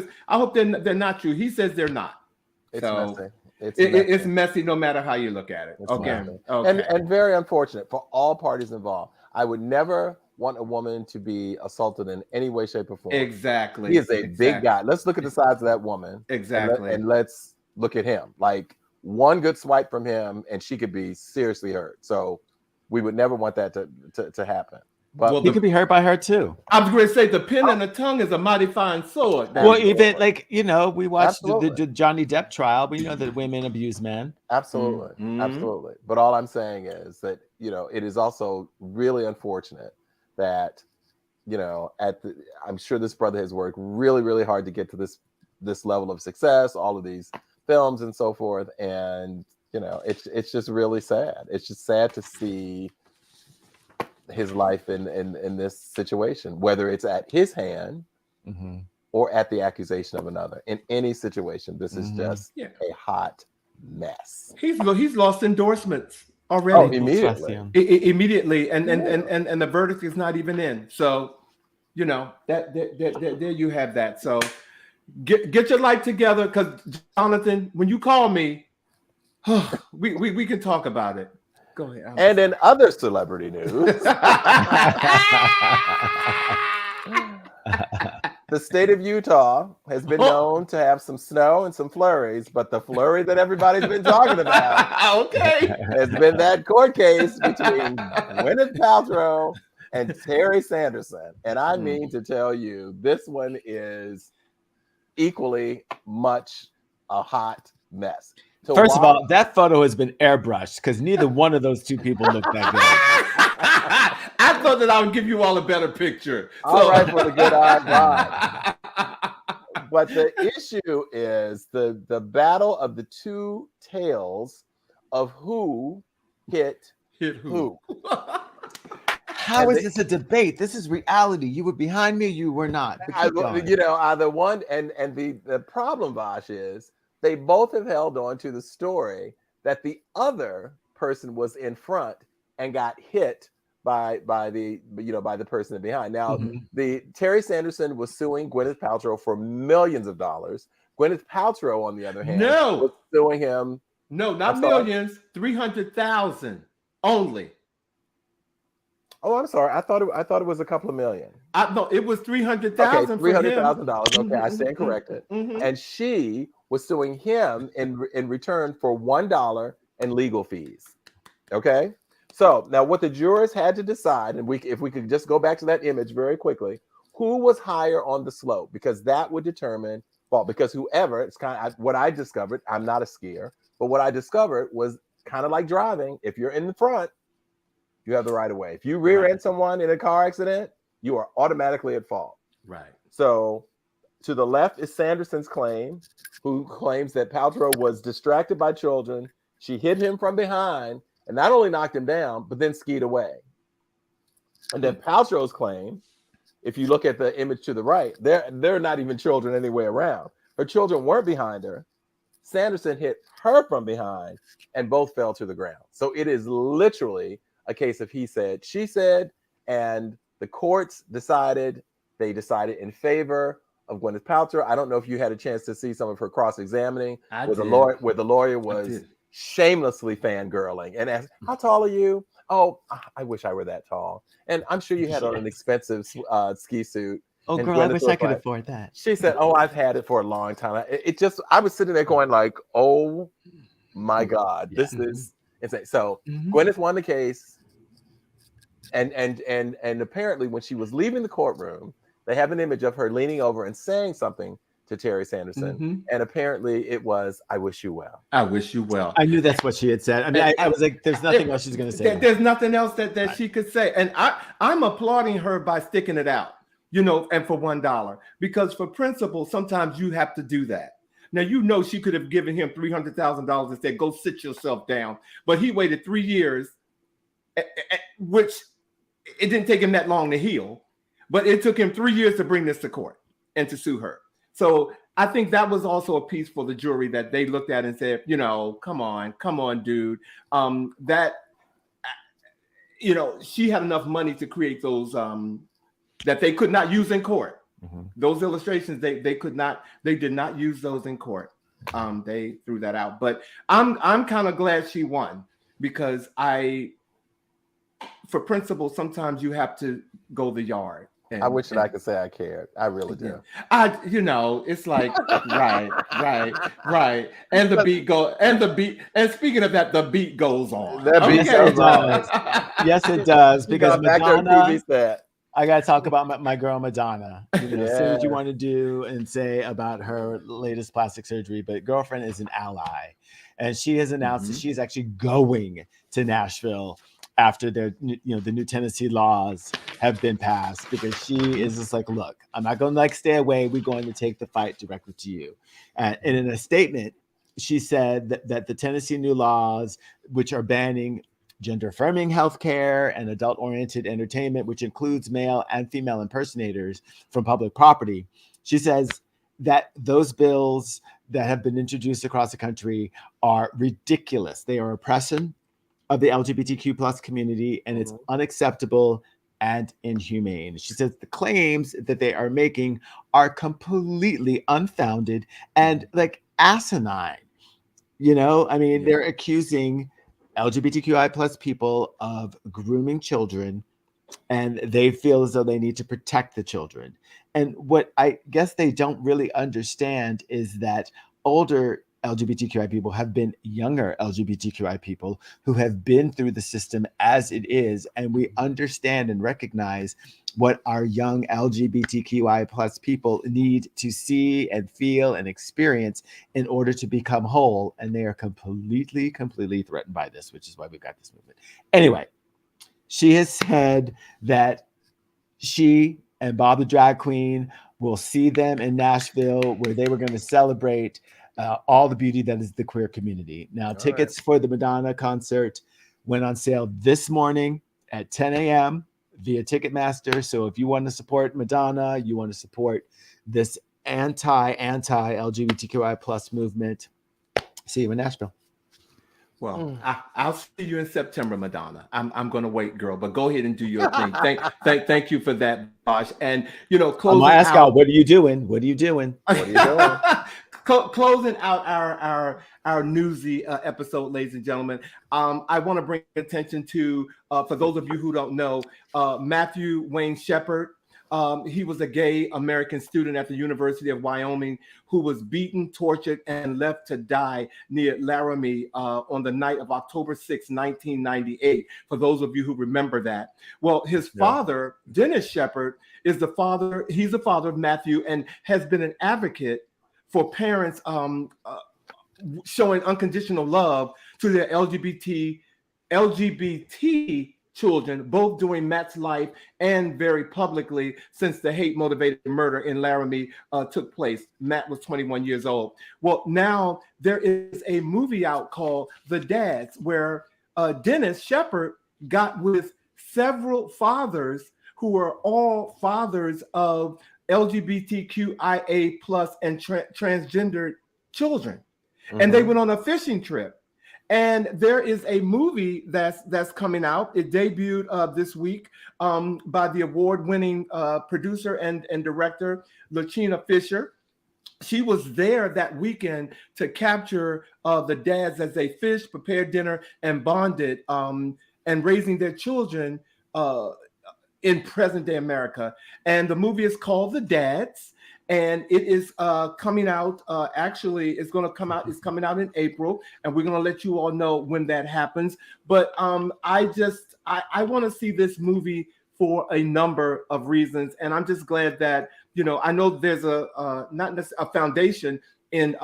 they're not true. He says they're not. It's messy. Messy. It's messy no matter how you look at it. Okay. And very unfortunate for all parties involved. I would never want a woman to be assaulted in any way, shape, or form. Exactly. He is a big guy. Let's look at the size of that woman. Exactly. And let's look at him. Like, one good swipe from him and she could be seriously hurt. So we would never want that to happen. But Well, He could be hurt by her too. I was going to say the pen and the tongue is a mighty fine sword. Well, Absolutely. even like, we watched the Absolutely. Johnny Depp trial. We know that women abuse men. Absolutely. Mhm. Absolutely. But all I'm saying is that, it is also really unfortunate that, I'm sure this brother has worked really, really hard to get to this level of success, all of these films and so forth. And, it's just really sad. It's just sad to see his life in this situation, whether it's at his hand or at the accusation of another. In any situation, this is just a hot mess. He's lost endorsements already. Oh, immediately. Immediately, and the verdict is not even in. So, that there you have that. So, get your life together, because Jonathan, when you call me, we can talk about it. Go ahead. And in other celebrity news, the state of Utah has been known to have some snow and some flurries, but the flurry that everybody's been talking about has been that court case between Gwyneth Paltrow and Terry Sanderson. And I mean to tell you, this one is equally much a hot mess. First of all, that photo has been airbrushed because neither one of those two people look that good. I thought that I would give you all a better picture. All right, for the good eye. But the issue is the battle of the two tales of who hit who. How is this a debate? This is reality. You were behind me, you were not. Either one, and the problem, Vash, is they both have held on to the story that the other person was in front and got hit by the person behind. Now, the Terry Sanderson was suing Gwyneth Paltrow for millions of dollars. Gwyneth Paltrow, on the other hand, was suing him. No, not millions. 300,000 only. Oh, I'm sorry. I thought it was a couple of million. No, it was 300,000. Okay, $300,000. Okay, I stand corrected. And she was suing him in return for $1 in legal fees. Okay, so now what the jurors had to decide, and if we could just go back to that image very quickly, who was higher on the slope, because that would determine fault. Because whoever, it's kind of what I discovered. I'm not a skier, but what I discovered was kind of like driving. If you're in the front, you have the right of way. If you rear end someone in a car accident, you are automatically at fault. Right. So to the left is Sanderson's claim, who claims that Paltrow was distracted by children. She hit him from behind and not only knocked him down, but then skied away. And then Paltrow's claim, if you look at the image to the right, there are not even children anywhere around. Her children weren't behind her. Sanderson hit her from behind and both fell to the ground. So it is literally a case of he said, she said, and the courts decided in favor of Gwyneth Paltrow. I don't know if you had a chance to see some of her cross-examining where the lawyer was shamelessly fangirling and asked, how tall are you? Oh, I wish I were that tall. And I'm sure you had on an expensive ski suit. Oh, and girl, I Gwyneth wish was I could like, afford that. She said, oh, I've had it for a long time. I was sitting there going like, oh my God, this is insane. So Gwyneth won the case. And apparently when she was leaving the courtroom, they have an image of her leaning over and saying something to Terry Sanderson. And apparently it was, I wish you well. I wish you well. I knew that's what she had said. I mean, I was like, there's nothing else she's going to say. There's nothing else that she could say. And I'm applauding her by sticking it out, and for $1. Because for principle, sometimes you have to do that. Now, she could have given him $300,000 and said, go sit yourself down. But he waited 3 years, which it didn't take him that long to heal. But it took him 3 years to bring this to court and to sue her. So I think that was also a piece for the jury that they looked at and said, come on, dude. She had enough money to create those that they could not use in court. Those illustrations, they did not use those in court. They threw that out. But I'm kind of glad she won, because for principle, sometimes you have to go the yard I wish that I could say I cared. I really do. It's like right. And the beat and speaking of that, the beat goes on. That beat Yes, it goes on. does. Yes, it does. Because Madonna, TV I got to talk about my girl Madonna. Say what you Yeah. want to do and say about her latest plastic surgery, but girlfriend is an ally. And she has announced that she's actually going to Nashville after the new Tennessee laws have been passed, because she is just like, look, I'm not going to stay away. We're going to take the fight directly to you. And in a statement, she said that the Tennessee new laws, which are banning gender-affirming healthcare and adult-oriented entertainment, which includes male and female impersonators, from public property. She says that those bills that have been introduced across the country are ridiculous. They are oppression of the LGBTQ plus community, and it's unacceptable and inhumane. She says the claims that they are making are completely unfounded and asinine. They're accusing LGBTQI plus people of grooming children, and they feel as though they need to protect the children. And what I guess they don't really understand is that older LGBTQI people have been younger LGBTQI people who have been through the system as it is, and we understand and recognize what our young LGBTQI plus people need to see and feel and experience in order to become whole. And they are completely threatened by this, which is why we've got this movement. Anyway, she has said that she and Bob the Drag Queen will see them in Nashville, where they were going to celebrate all the beauty that is the queer community. Now, tickets for the Madonna concert went on sale this morning at 10 a.m. via Ticketmaster. So if you want to support Madonna, you want to support this anti-LGBTQI plus movement, see you in Nashville. Well, I'll see you in September, Madonna. I'm going to wait, girl, but go ahead and do your thing. Thank you for that, Vash. And closing I'm ask out, what are you doing? What are you doing? Closing out our Newsy episode, ladies and gentlemen, I want to bring attention to, for those of you who don't know, Matthew Wayne Shepard. He was a gay American student at the University of Wyoming who was beaten, tortured, and left to die near Laramie on the night of October 6, 1998, for those of you who remember that. Well, his father, Dennis Shepard, he's the father of Matthew, and has been an advocate for parents showing unconditional love to their LGBT children, both during Matt's life and very publicly since the hate-motivated murder in Laramie took place. Matt was 21 years old. Well, now there is a movie out called The Dads, where Dennis Shepard got with several fathers who are all fathers of LGBTQIA plus and transgendered children. And they went on a fishing trip. And there is a movie that's coming out. It debuted this week by the award-winning producer and director, Lachina Fisher. She was there that weekend to capture the dads as they fished, prepared dinner, and bonded, and raising their children in present-day America. And the movie is called The Dads. And it is coming out. Actually, it's going to come out. It's coming out in April, and we're going to let you all know when that happens. But I want to see this movie for a number of reasons, and I'm just glad that I know there's a foundation in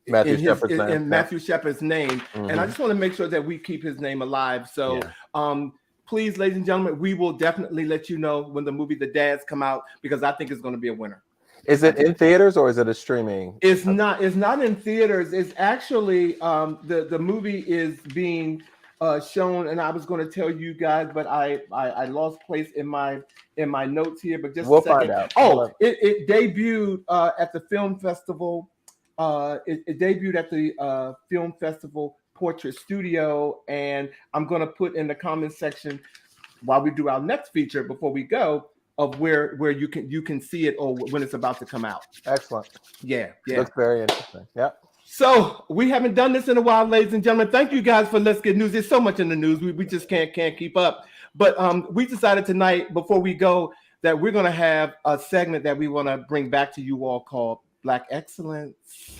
Matthew Shepard's name, and I just want to make sure that we keep his name alive. So. Yeah. Please, ladies and gentlemen, we will definitely let you know when the movie The Dads come out, because I think it's going to be a winner. Is it in theaters or is it a streaming? It's not in theaters. It's actually the movie is being shown, and I was going to tell you guys, but I lost place in my notes here. But just we'll find out. Oh, it debuted at the film festival. It debuted at the film festival Portrait Studio, and I'm going to put in the comment section while we do our next feature before we go of where you can see it or when it's about to come out. Excellent. Yeah. Looks very interesting. Yeah. So we haven't done this in a while, ladies and gentlemen. Thank you guys for Let's Get News. There's so much in the news we just can't keep up. But we decided tonight, before we go, that we're going to have a segment that we want to bring back to you all called Black Excellence.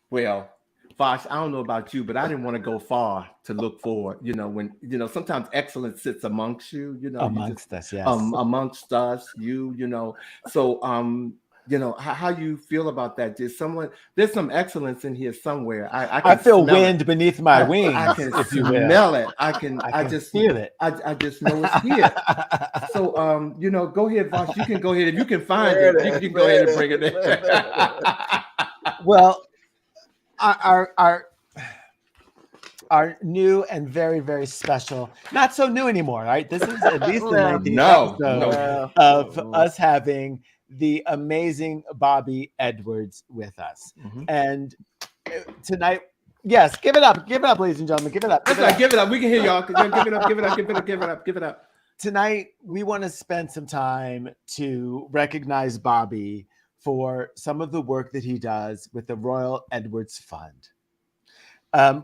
Well, Vash, I don't know about you, but I didn't want to go far to look for, when, sometimes excellence sits amongst you, Amongst us, yes. Amongst us, So, how you feel about that? There's some excellence in here somewhere. I feel wind beneath my wings. I can if you will. smell it. I just feel it. I just know it's here. So, go ahead, Vash. You can go ahead. If you can find it, you can go ahead and bring it in. Well, our new and very, very special, not so new anymore, right? This is at least the 19th episode of us having the amazing Bobbie Edwards with us. Mm-hmm. And tonight, yes, give it up, ladies and gentlemen, give it up. Give it up. We can hear y'all. Give it up. Tonight, we want to spend some time to recognize Bobbie for some of the work that he does with the Royal Edwards Fund.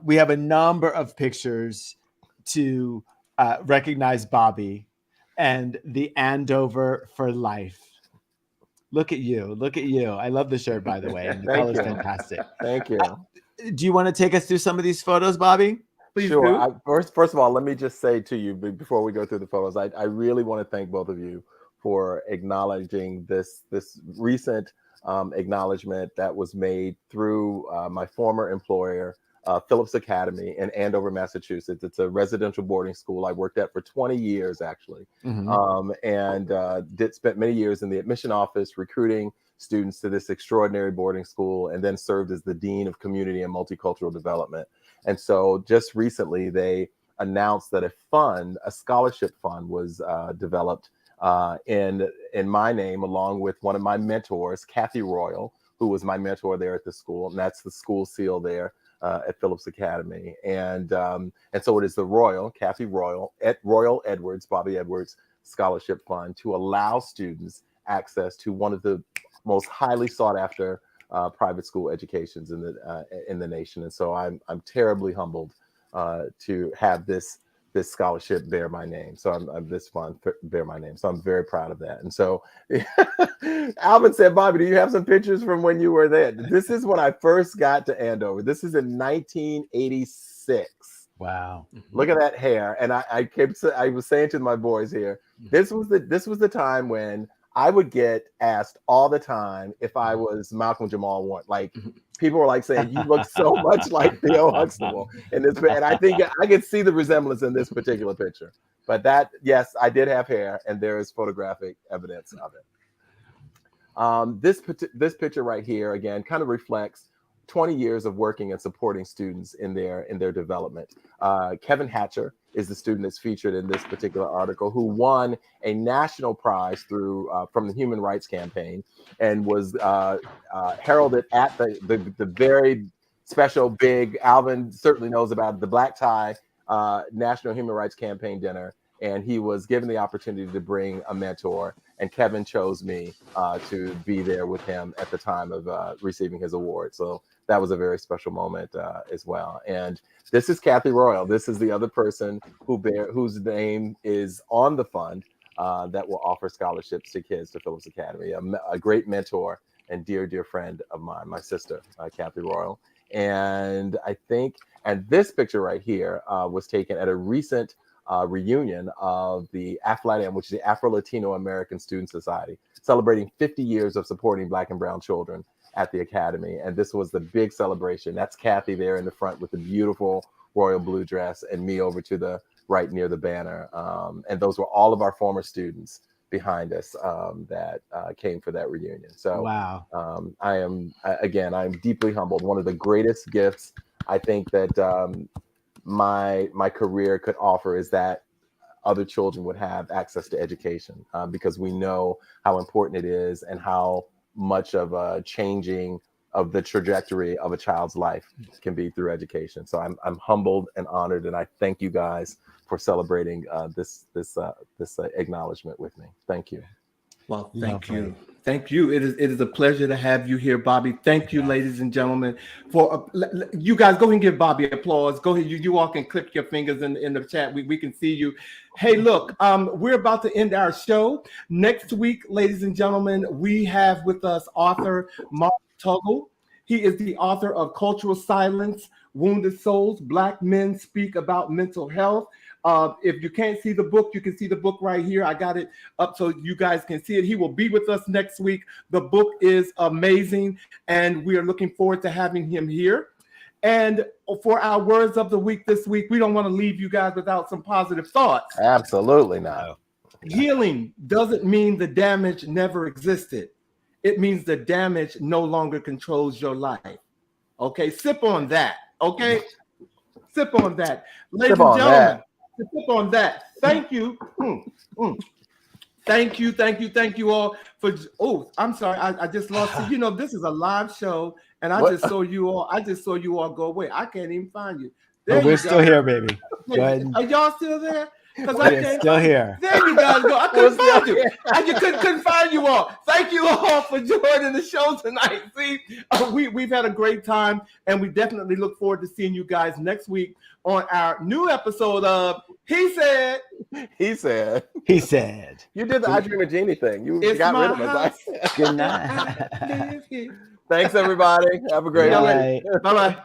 We have a number of pictures to recognize Bobbie and the Andover for life. Look at you. I love the shirt, by the way. And the color's fantastic. Thank you. Do you want to take us through some of these photos, Bobbie? Please sure. First of all, let me just say to you before we go through the photos, I really want to thank both of you for acknowledging this recent acknowledgement that was made through my former employer, Phillips Academy in Andover, Massachusetts. It's a residential boarding school I worked at for 20 years, actually, and spent many years in the admission office recruiting students to this extraordinary boarding school, and then served as the Dean of Community and Multicultural Development. And so just recently, they announced that a scholarship fund was developed in my name, along with one of my mentors, Kathy Royal, who was my mentor there at the school, and that's the school seal there at Phillips Academy. And so it is the Kathy Royal, Royal Edwards, Bobbie Edwards Scholarship Fund to allow students access to one of the most highly sought after private school educations in the nation. And so I'm terribly humbled to have this scholarship bear my name. So I'm this fund bear my name. So I'm very proud of that. And so Alvin said, Bobbie, do you have some pictures from when you were there? This is when I first got to Andover. This is in 1986. Wow. Look at that hair. And I was saying to my boys here, this was the time when I would get asked all the time if I was Malcolm Jamal Warren. Like, people were like saying, you look so much like Theo Huxtable in this. And I think I could see the resemblance in this particular picture. But yes, I did have hair, and there is photographic evidence of it. This picture right here, again, kind of reflects 20 years of working and supporting students in their development. Kevin Hatcher is the student that's featured in this particular article, who won a national prize from the Human Rights Campaign, and was heralded at the very special, big, Alvin certainly knows about the black tie National Human Rights Campaign dinner. And he was given the opportunity to bring a mentor, and Kevin chose me to be there with him at the time of receiving his award. So that was a very special moment as well. And this is Kathy Royal. This is the other person whose name is on the fund that will offer scholarships to kids to Phillips Academy. A great mentor and dear friend of mine, my sister, Kathy Royal. And this picture right here was taken at a recent reunion of the AFLATAM, which is the Afro-Latino American Student Society, celebrating 50 years of supporting Black and brown children at the Academy. And this was the big celebration. That's Kathy there in the front with the beautiful royal blue dress, and me over to the right near the banner. And those were all of our former students behind us that came for that reunion. So wow. I'm deeply humbled. One of the greatest gifts I think that my career could offer is that other children would have access to education, because we know how important it is and how much of a changing of the trajectory of a child's life can be through education. So I'm humbled and honored, and I thank you guys for celebrating this acknowledgement with me. Thank you. Well, thank you. Thank you. It is a pleasure to have you here, Bobby. Thank you, ladies and gentlemen. For you guys, go ahead and give Bobby applause. Go ahead, you all can click your fingers in the chat. We can see you. Hey, look, we're about to end our show. Next week, ladies and gentlemen, we have with us author Mark Tuggle. He is the author of Cultural Silence, Wounded Souls, Black Men Speak About Mental Health. If you can't see the book, you can see the book right here. I got it up so you guys can see it. He will be with us next week. The book is amazing, and we are looking forward to having him here. And for our words of the week this week, we don't want to leave you guys without some positive thoughts. Absolutely not. Healing doesn't mean the damage never existed. It means the damage no longer controls your life. Okay, sip on that. Okay, sip on that. Ladies and gentlemen, sip on that. Thank you. Thank you all for. Oh, I'm sorry, I just lost it. You know, this is a live show, and I just saw you all go away. I can't even find you. But we're still here, baby. Go ahead. Are y'all still there? Because we're still here. There you guys go. I couldn't find you. I just couldn't find you all. Thank you all for joining the show tonight. See, we've had a great time, and we definitely look forward to seeing you guys next week on our new episode of He Said. He said. He said. You did the I Dream of Jeannie thing. You got rid of us. Good night. Thanks, everybody. Have a great night. Bye-bye.